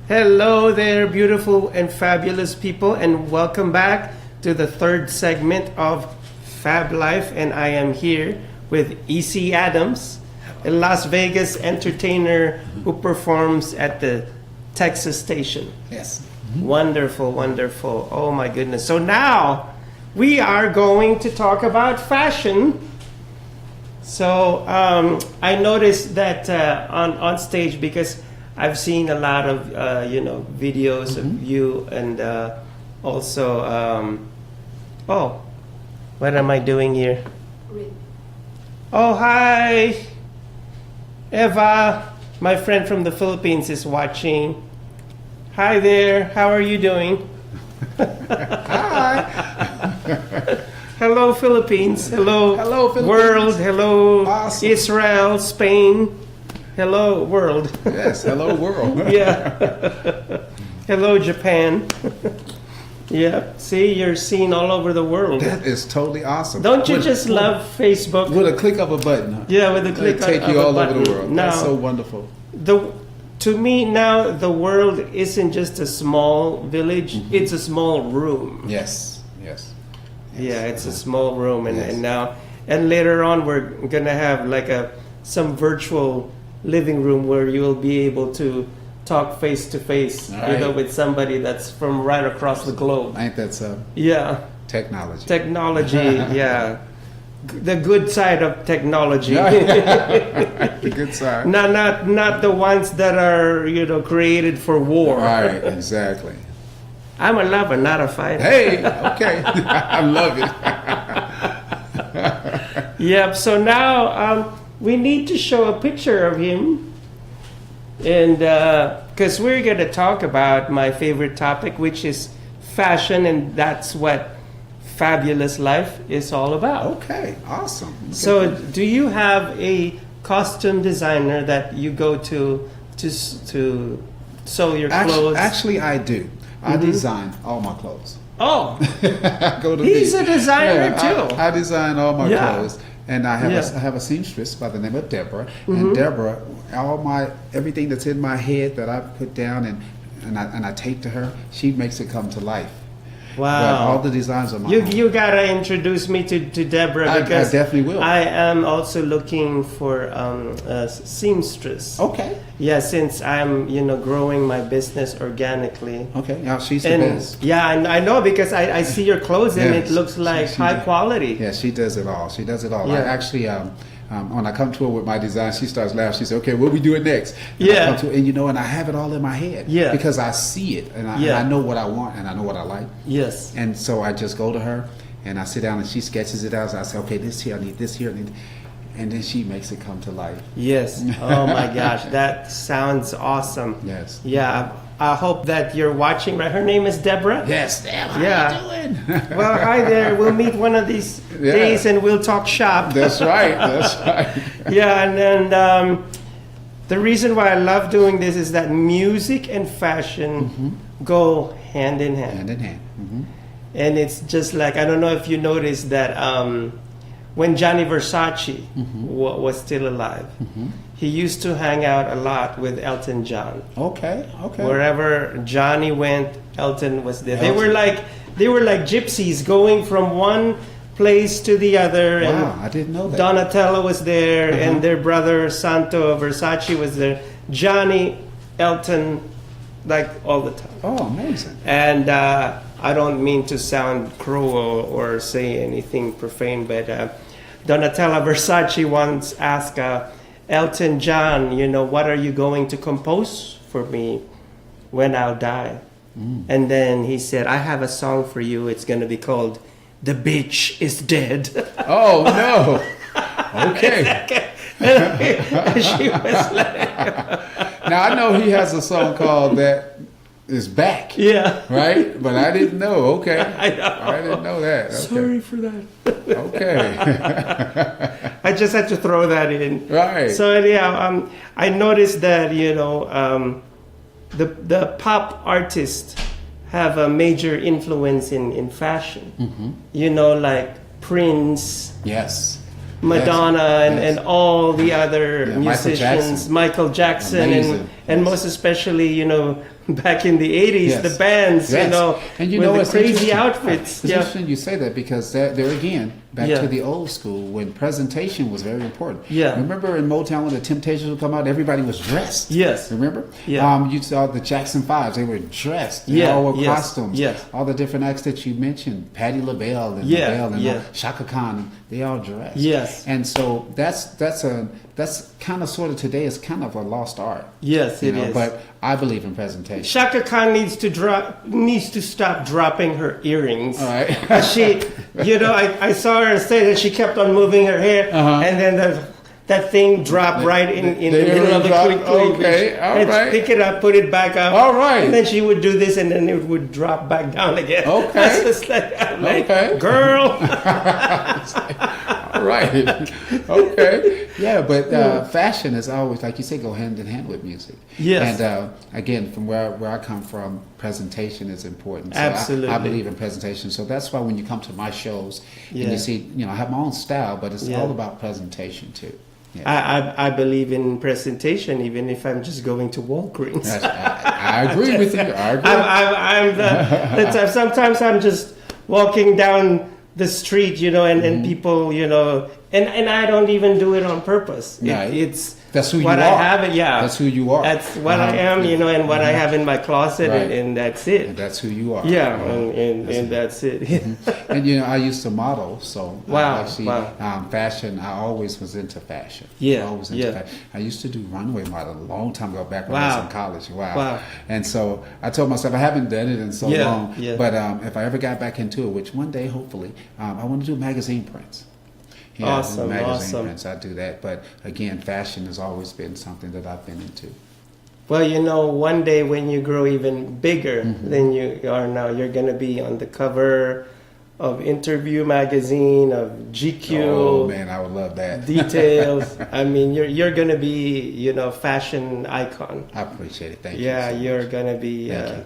Hello there, beautiful and fabulous people, and welcome back to the third segment of Fab Life. And I am here with E.C. Adams, a Las Vegas entertainer who performs at the Texas station. Yes. Wonderful, wonderful. Oh my goodness. So now we are going to talk about fashion. So I noticed that on stage, because I've seen a lot of videos of you, and also oh, what am I doing here? Oh, hi, Eva, my friend from the Philippines is watching. Hi there, how are you doing? Hi. Hello, Philippines. Hello, Philippines. World. Hello, Awesome. Israel, Spain. Hello, world. Yes, hello world. Yeah. Hello, Japan. Yeah. See, you're seen all over the world. That is totally awesome. Don't you just love Facebook? With a click of a button, huh? Yeah, with a click It'll take of you a all button. over the world. That's Now, so wonderful. To me now, the world isn't just a small village; it's a small room. Yes, yes. Yeah, it's a small room, and, Yes. and later on we're gonna have like some virtual living room where you will be able to talk face to face, Right. with somebody that's from right across the globe. Ain't that so? Yeah, Technology. technology. Yeah, the good side of technology. The good side. not the ones that are created for war. Right, exactly. I'm a lover, not a fighter. Hey, okay. I love it. Yep. So now we need to show a picture of him, and because we're going to talk about my favorite topic, which is fashion, and that's what Fabulous Life is all about. Okay, awesome. So, do you have a costume designer that you go to sew your clothes? Actually, I do. I design all my clothes. Oh, I go to he's the- a designer too. I design all my Yeah. clothes, and I have a seamstress by the name of Deborah. And Deborah, everything that's in my head that I put down and I take to her, she makes it come to life. Wow. But all the designs are mine. You gotta introduce me to Deborah, I because definitely will. I am also looking for a seamstress. Okay. Yeah, since I'm growing my business organically. Okay. Now she's the And best. yeah, I know, because I see your clothes and Yes. it looks like She- high quality. Yeah, she does it all. She does it all. Yeah. I actually, when I come to her with my design, she starts laughing. She says, "Okay, what we doing next?" And Yeah. I come to her, and I have it all in my head. Yeah. Because I see it, and I know what I want, and I know what I like. Yes. And so I just go to her, and I sit down, and she sketches it out. So I say, "Okay, this here, I need this here, I need," and then she makes it come to life. Yes. Oh my gosh, that sounds awesome. Yes. Yeah. I hope that you're watching. Right? Her name is Deborah. Yes, Deb, how Yeah. you doing? Well, hi there. We'll meet one of these Yeah. days and we'll talk shop. That's right. That's right. Yeah, and the reason why I love doing this is that music and fashion go hand in hand. Hand in hand. And it's just like, I don't know if you noticed that when Gianni Versace was still alive, he used to hang out a lot with Elton John. Okay. Okay. Wherever Johnny went, Elton was there. They Elton. were like gypsies going from one place to the other. Wow, And I didn't know that. Donatello was there, and their brother Santo Versace was there. Johnny, Elton, like all the time. Oh, amazing. And I don't mean to sound cruel or say anything profane, but Donatella Versace once asked Elton John, what are you going to compose for me when I'll die? And then he said, I have a song for you. It's going to be called The Bitch is Dead. Oh, no. Okay. She was like, Now, I know he has a song called That Is Back. yeah. Right? But I didn't know. Okay. I know. I didn't know that. Okay. Sorry for that. Okay. I just had to throw that in. Right. So yeah, I noticed that the pop artists have a major influence in fashion. Like Prince, Yes. Madonna, Yes. and all the other Yeah, musicians, Michael Jackson, Amazing. and Yes. most especially back in the 80s, Yes. the bands, Yes. you know, And you with know, the it's crazy interesting. outfits. It's interesting you say that because there again, back Yeah. to the old school when presentation was very important. Yeah. Remember in Motown when the Temptations would come out, everybody was dressed. Yes. Remember? Yeah. You saw the Jackson Fives; they were dressed. They Yeah, all wore yes, costumes. yes. All the different acts that you mentioned, Patti LaBelle and Yeah, LaBelle and yeah. Shaka Khan, they all dressed. Yes. And so that's kind of sort of today is kind of a lost art. Yes, You it know, is. but I believe in presentation. Shaka Khan needs to stop dropping her earrings. All right. She, you know, I saw her say that she kept on moving her hair, Uh-huh. and then that thing dropped right in the middle of the earring quick dropped. Okay, all and right. pick it up, put it back up. All right. And then she would do this, and then it would drop back down again. Okay. That's just like, I'm like, Okay. girl. All right. Okay. Yeah, but fashion is always, like you say, go hand in hand with music. Yes. And again, from where I come from, presentation is important. So Absolutely. I believe in presentation. So that's why when you come to my shows and Yeah. you see, you know, I have my own style, but it's Yeah. all about presentation too. Yeah. I believe in presentation, even if I'm just going to Walgreens. I agree with you. I agree. Sometimes I'm just walking down the street, you know, and people, you know, and I don't even do it on purpose. Yeah. That's who you what are. I have. Yeah, That's who you are. That's what I am, you know, and what I have in my closet, Right. and that's it. And that's who you are. Yeah, and that's it. And you know, I used to model, so Wow, actually, wow. Fashion. I always was into fashion. Yeah, always into yeah. fashion. I used to do runway modeling a long time ago, back when I Wow. was in college. Wow. Wow. And so I told myself I haven't done it in so Yeah, long. yeah. But if I ever got back into it, which one day, hopefully, I want to do magazine prints. Awesome, magazine awesome. prints. I do that, but again, fashion has always been something that I've been into. Well, you know, one day when you grow even bigger than you are now, you're going to be on the cover of Interview magazine, of GQ. Oh man, I would love that. Details. I mean, you're going to be, you know, fashion icon. I appreciate it. Thank you. Yeah, so much. you're going to be. Thank you.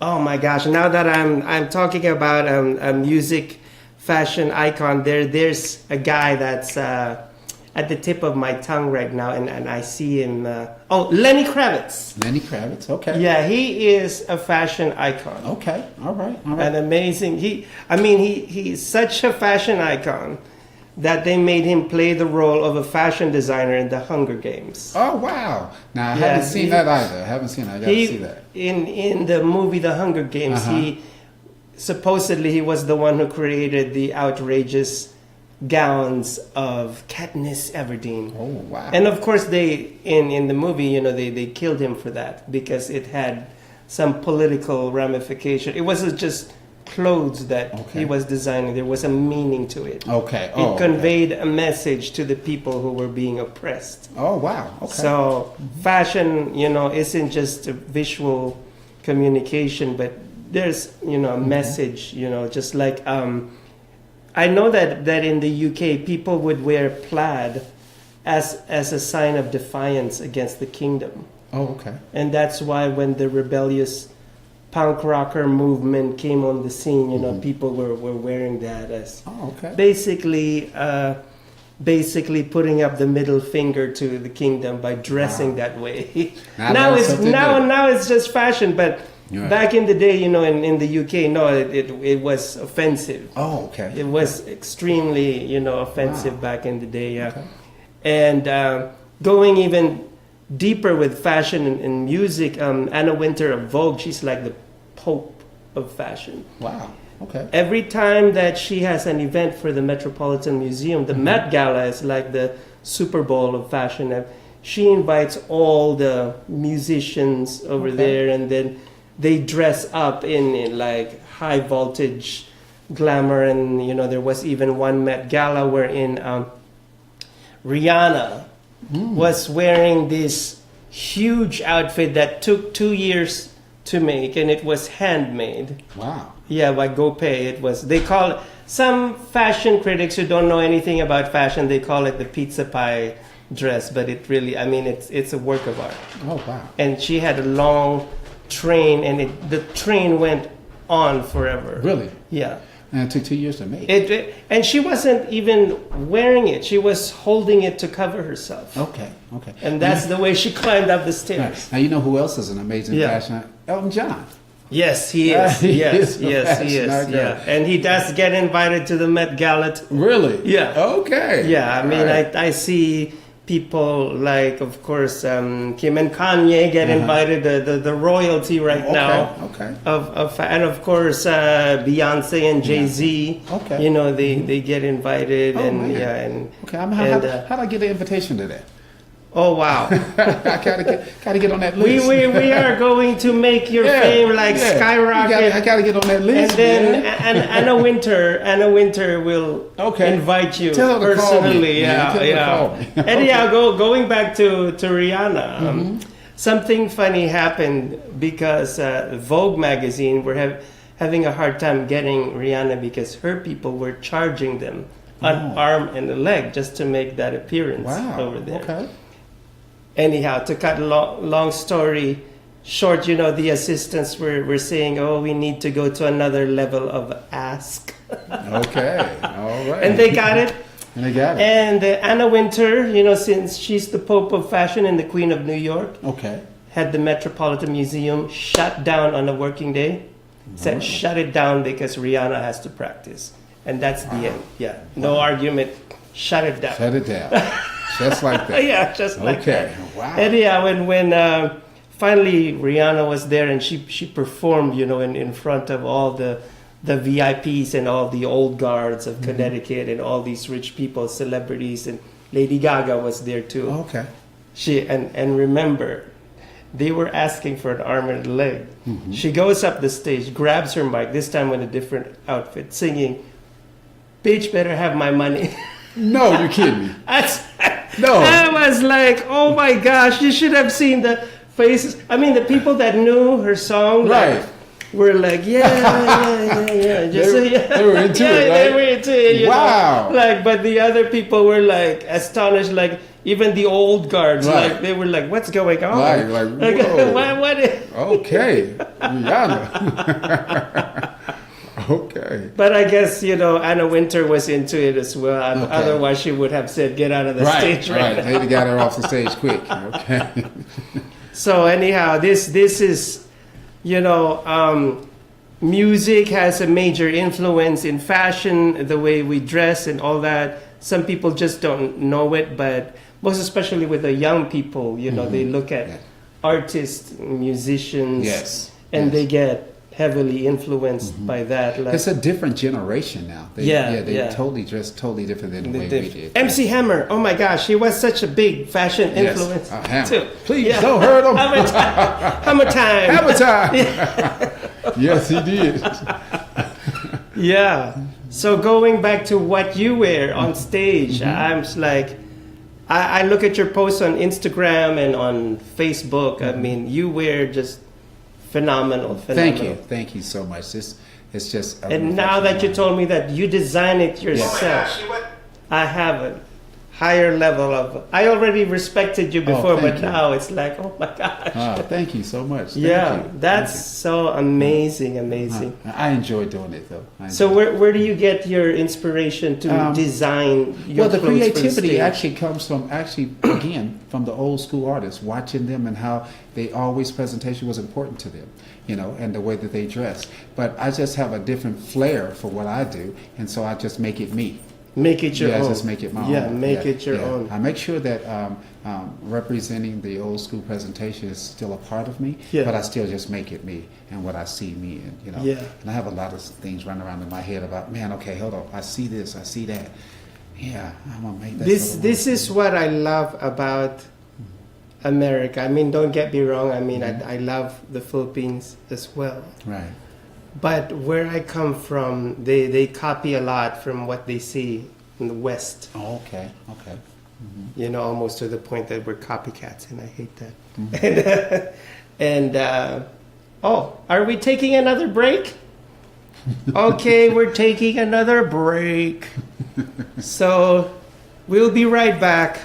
Oh my gosh! Now that I'm talking about a music fashion icon, there's a guy that's at the tip of my tongue right now, and I see him. Lenny Kravitz. Lenny Kravitz. Okay. Yeah, he is a fashion icon. Okay. All right. All right. An amazing. He's such a fashion icon that they made him play the role of a fashion designer in the Hunger Games. Oh wow! Now I Yeah, haven't seen that either. I haven't seen it. I got to see that. In the movie The Hunger Games, Uh-huh. he supposedly was the one who created the outrageous gowns of Katniss Everdeen. Oh wow! And of course, they in the movie, you know, they killed him for that because it had some political ramification. It wasn't just clothes that he was designing. There was a meaning to it. Okay. It conveyed a message to the people who were being oppressed. Oh wow! Okay. So fashion, you know, isn't just a visual communication, but there's, you know, a message, you know, just like I know that in the UK people would wear plaid as a sign of defiance against the kingdom. Oh okay. And that's why when the rebellious punk rocker movement came on the scene, you know, people were wearing that as basically putting up the middle finger to the kingdom by dressing that way. now it's just fashion, but back in the day, you know, in the UK, no, it was offensive. Oh okay. It was extremely, you know, offensive back in the day. Yeah. Okay. And going even deeper with fashion and music, Anna Wintour of Vogue, she's like the pope of fashion. Wow. Okay. Every time that she has an event for the Metropolitan Museum, the Met Gala is like the Super Bowl of fashion. And she invites all the musicians over there, and then they dress up in like high voltage glamour. And, you know, there was even one Met Gala wherein Rihanna was wearing this huge outfit that took 2 years to make, and it was handmade. Wow. Yeah, by GoPay. It was. They call it, some fashion critics who don't know anything about fashion, they call it the pizza pie dress, but it really, I mean, it's a work of art. Oh wow. And she had a long train, and the train went on forever. Really? Yeah. And it took 2 years to make. And she wasn't even wearing it. She was holding it to cover herself. Okay. And that's the way she climbed up the Right. stairs. Now you know who else is an amazing Yeah. fashion? Elton John. Yes, he is. He Yes, is a yes, he fashion is. icon. Yeah, and he does get invited to the Met Gala. Really? Yeah. Okay. Yeah, I mean, Right. I see people like, of course, Kim and Kanye get invited, the royalty right now. Okay. And of course, Beyonce and Jay-Z. Okay. You know, they get invited, Oh, and man. yeah, and Okay. How do I get the invitation to that? oh wow. I gotta get on that We list. we are going to make your fame like skyrocket. I gotta get on that And list. then man. Anna Winter will invite you Tell her to call me, personally. man. Yeah, Tell her to yeah. call me. And yeah, going back to Rihanna. Something funny happened because Vogue magazine were having a hard time getting Rihanna because her people were charging them an arm and a leg just to make that appearance over there. Okay. Anyhow, to cut a long story short, you know, the assistants were saying, oh, we need to go to another level of ask. Okay. All right. And they got it. And they got it. And Anna Winter, you know, since she's the Pope of Fashion and the Queen of New York, Okay. had the Metropolitan Museum shut down on a working day. Said shut it down because Rihanna has to practice. And that's the end. Yeah. No argument. Shut it down. Shut it down. Just like that. Yeah, just like that. Okay. Wow. And yeah, when finally Rihanna was there and she performed, you know, in front of all the VIPs and all the old guards of Connecticut and all these rich people, celebrities, and Lady Gaga was there too. Okay. And remember, they were asking for an arm and a leg. She goes up the stage, grabs her mic, this time in a different outfit, singing, "Bitch better have my money." No, you're kidding me. No. I was like, oh my gosh, you should have seen the faces. I mean, the people that knew her song, Right. like, were like, yeah. They were into it, right? They were into it, you Wow. know? Like, but the other people were like astonished, like even the old guards, Right. like they were like, what's going on? Like, whoa. what is... Okay. Rihanna. Okay. But I guess, you know, Anna Winter was into it as well. Okay. Otherwise, she would have said, get out of the stage right now. They got her off the stage quick. Okay. So anyhow, this is, you know, music has a major influence in fashion, the way we dress and all that. Some people just don't know it, but most especially with the young people, you know, they look at artists, musicians, and they get heavily influenced by that. Like, It's a different generation now. They totally dress totally different than the way we did. MC Hammer, oh my gosh, he was such a big fashion influence Hammer. too. Please don't hurt him. Hammer time. Hammer time. Yes, he did. Yeah. So going back to what you wear on stage, I'm just like, I look at your posts on Instagram and on Facebook. I mean, you wear just phenomenal. Thank you so much. It's just. And now that you told me that you design it yourself, I have a higher level of. I already respected you before, but now it's like, oh my gosh. Thank you so much. That's so amazing. I enjoy doing it though. So where do you get your inspiration to design your the clothes creativity for the stage? actually comes from again from the old school artists, watching them and how they always presentation was important to them, you know, and the way that they dress. But I just have a different flair for what I do, and so I just make it me. Make it your own. Just make it my own. It your own. I make sure that representing the old school presentation is still a part of me, Yeah. but I still just make it me and what I see me in, you know. Yeah. And I have a lot of things running around in my head about, man, okay, hold on, I see this, I see that. Yeah, I'm gonna make that. This is what I love about America. I mean, don't get me wrong. I mean, I love the Philippines as well. Right. But where I come from, they copy a lot from what they see in the West. Oh, okay. You know, almost to the point that we're copycats, and I hate that. Are we taking another break? Okay, we're taking another break. So we'll be right back.